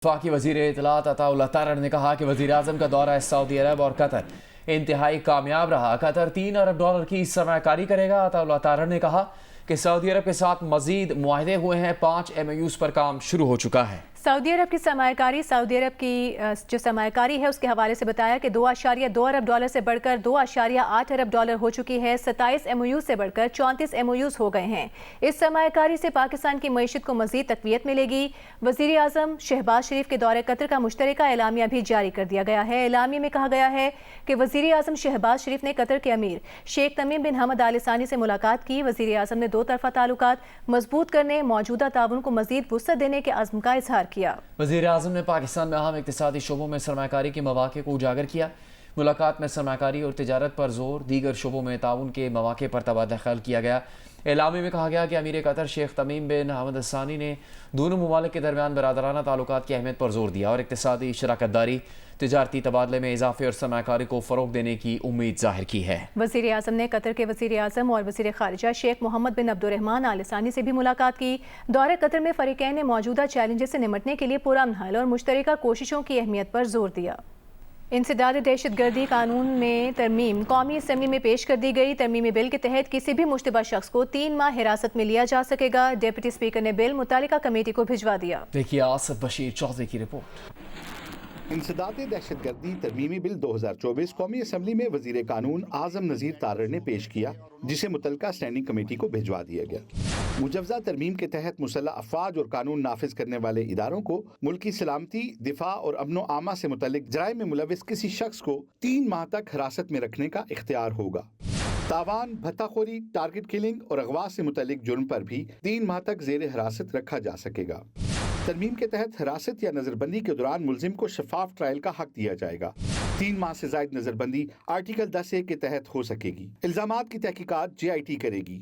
वफाकी वज़ीर इत्तलात अताउल्लाह तारड़ ने कहा कि वज़ीर आज़म का दौरा सऊदी अरब और कतर इंतहाई कामयाब रहा। कतर $3 अरब की सरमायाकारी करेगा। अताउल्लाह तारड़ ने कहा कि सऊदी अरब के साथ मजीद मुआहदे हुए हैं। 5 MOUs पर काम शुरू हो चुका है। सऊदी अरब की सरमायाकारी सऊदी अरब की जो सरमायाकारी है उसके हवाले से बताया कि $2.2 अरब से बढ़कर $2.8 अरब हो चुकी है। 27 MOUs से बढ़कर 34 MOUs हो गए हैं। इस सरमायाकारी से पाकिस्तान की मईशत को मजीद तक़वियत मिलेगी। वज़ीर आज़म शहबाज शरीफ के दौरे कतर का मुश्तरका एलामिया भी जारी कर दिया गया है। एलामिया में कहा गया है कि वज़ीर आज़म शहबाज शरीफ ने कतर के अमीर शेख तमीम बिन हमद आल सानी से मुलाकात की। वज़ीर आज़म ने दो तरफ़ा ताल्लुकात मजबूत करने, मौजूदा ताउन को मजीद वुसअत देने के अज़्म का इजहार किया। वज़ीर आज़म ने पाकिस्तान में अहम इक़्तिसादी शोबों में सरमायाकारी के मौक़े को उजागर किया। मुलाकात में सरमायाकारी और तिजारत पर जोर, दीगर शोबों में ताउन के मौक़े पर तबादला ख्याल किया गया। एलामे में कहा गया कि अमीर कतर शेख तमीम बिन हमद अल सानी ने दोनों ममालिक के दरमियान बरादराना ताल्लुकात की अहमियत पर जोर दिया और इक़्तिसादी शराकत दारी, तिजारती तबादले में इजाफे और सरमायाकारी को फ़रोग़ देने की उम्मीद ज़ाहिर की है। वज़ीर आज़म ने कतर के वज़ीर आज़म और वज़ीर ख़ारिजा शेख मोहम्मद बिन अब्दुर्रहमान आल सानी से भी मुलाकात की। दौरे कतर में फ़रीक़ैन ने मौजूदा चैलेंजेस से निमटने के लिए पुरअमन हल और मुश्तरका कोशिशों की अहमियत पर जोर दिया। इंसदाद दहशतगर्दी कानून में तरमीम कौमी असम्बली में पेश कर दी गई। तरमीमी बिल के तहत किसी भी मुश्तबा शख्स को 3 माह हिरासत में लिया जा सकेगा। डिप्टी स्पीकर ने बिल मुतालिका कमेटी को भिजवा दिया। देखिए आसिफ बशीर चौधरी की रिपोर्ट। इंसदाद दहशतगर्दी तरमीमी बिल 2024 कौमी असम्बली में वजीर कानून आजम नज़ीर तारड़ ने पेश किया, जिसे मुतलका स्टैंडिंग कमेटी को भिजवा दिया गया। मुजवजा तरमीम के तहत मुसल्लह अफवाज और कानून नाफिज करने वाले इदारों को मुल्की सलामती, दिफा और अमनो आमा से मुतल्लिक जराइम में मुलविस किसी शख्स को 3 माह तक हिरासत में रखने का इख्तियार होगा। तावान, भत्ताखोरी, टारगेट किलिंग और अगवा से मुतल्लिक जुर्म पर भी 3 माह तक जेर हिरासत रखा जा सकेगा। तरमीम के तहत हिरासत या नजरबंदी के दौरान मुलजिम को शफाफ ट्रायल का हक दिया जाएगा। 3 माह से जायद नजरबंदी आर्टिकल 10A के तहत हो सकेगी। इल्जामात की तहकीकात JIT करेगी।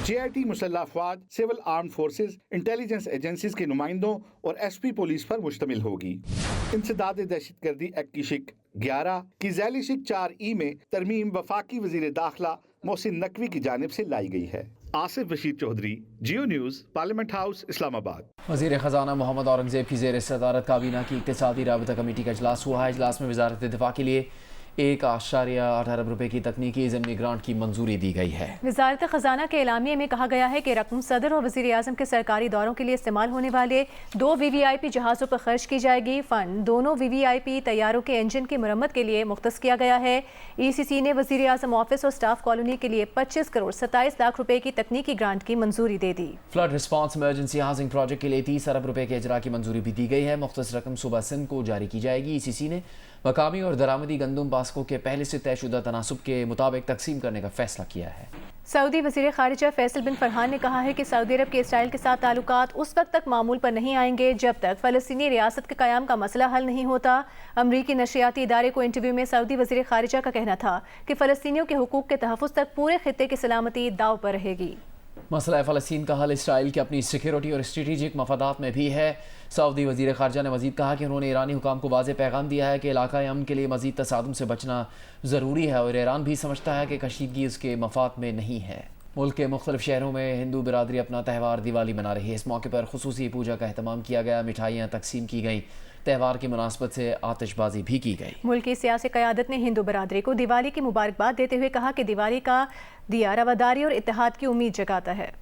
JIT मुसल्लह अफवाज, civil arm forces, intelligence agencies के नुमाइंदों और SP पुलिस पर मुश्तमिल होगी। इंसदाद दहशतगर्दी एक्ट की शिक 11 की झैली शिक 4E में तरमीम वफाकी वजीर दाखिला मोहसिन नकवी की जानिब से लाई गई है। आसिफ बशीर चौधरी, जियो न्यूज़, पार्लियामेंट हाउस, इस्लामाबाद। वज़ीर ख़जाना मोहम्मद औरंगज़ेब की ज़ेर सदारत काबीना की इक़्तिसादी राबता कमेटी का इजलास हुआ है। इजलास में वज़ारत दिफ़ा के लिए $1.8 अरब की तकनीकी ज़मीनी ग्रांट की मंजूरी दी गई है। वज़ारत ख़जाना के एलामिये में कहा गया है कि रकम सदर और वज़ीर आज़म के सरकारी दौरों के लिए इस्तेमाल होने वाले 2 VVIP जहाज़ों पर खर्च की जाएगी। फ़ंड दोनों VVIP तैयारों के इंजन की मरम्मत के लिए मुख्तस किया गया है। ECC ने वज़ीर आज़म ऑफिस और स्टाफ कॉलोनी के लिए 25 करोड़ 27 लाख रुपए की तकनीकी ग्रांट की मंजूरी दे दी। Flood response emergency housing project के लिए 30 अरब रुपए के इजरा की मंजूरी भी दी गई है। मुख्तस रकम सुबह सिंध को जारी की जाएगी। ECC ने मकामी और दरामदी गंदम बास्कों के पहले से तयशुदा तनासुब के मुताबिक तकसीम करने का फैसला किया है। सऊदी वज़ीर ख़ारिजा फैसल बिन फरहान ने कहा है कि सऊदी अरब के इसराइल के साथ ताल्लुकात उस वक्त तक मामूल पर नहीं आएंगे जब तक फ़लस्तीनी रियासत के क़याम का मसला हल नहीं होता। अमरीकी नशरियाती इदारे को इंटरव्यू में सऊदी वज़ीर ख़ारिजा का कहना था कि फ़लस्तीनियों के हुकूक के तहफ़्फ़ुज़ तक पूरे खित्ते की सलामती दाव पर रहेगी। मसला फ़लस्तीन का हल इसराइल की अपनी सिक्योरिटी और स्ट्रेटेजिक मफादात में भी है। सऊदी वज़ीर ख़ारिजा ने मज़ीद कहा कि उन्होंने ईरानी हुकाम को वाज़ेह पैगाम दिया है कि इलाक़ाई अमन के लिए मज़ीद तसादुम से बचना ज़रूरी है और ईरान भी समझता है कि कशीदगी उसके मफाद में नहीं है। मुल्क के मुख्तलिफ शहरों में हिंदू बिरादरी अपना त्यौहार दिवाली मना रही है। इस मौके पर खुसूसी पूजा का अहतमाम किया गया, मिठाइयाँ तकसीम की गई, त्यौहार की मुनासबत से आतिशबाजी भी की गई। मुल्क की सियासी क़यादत ने हिंदू बिरादरी को दिवाली की मुबारकबाद देते हुए कहा कि दिवाली का दिया रवादारी और इत्तेहाद की उम्मीद जगाता है।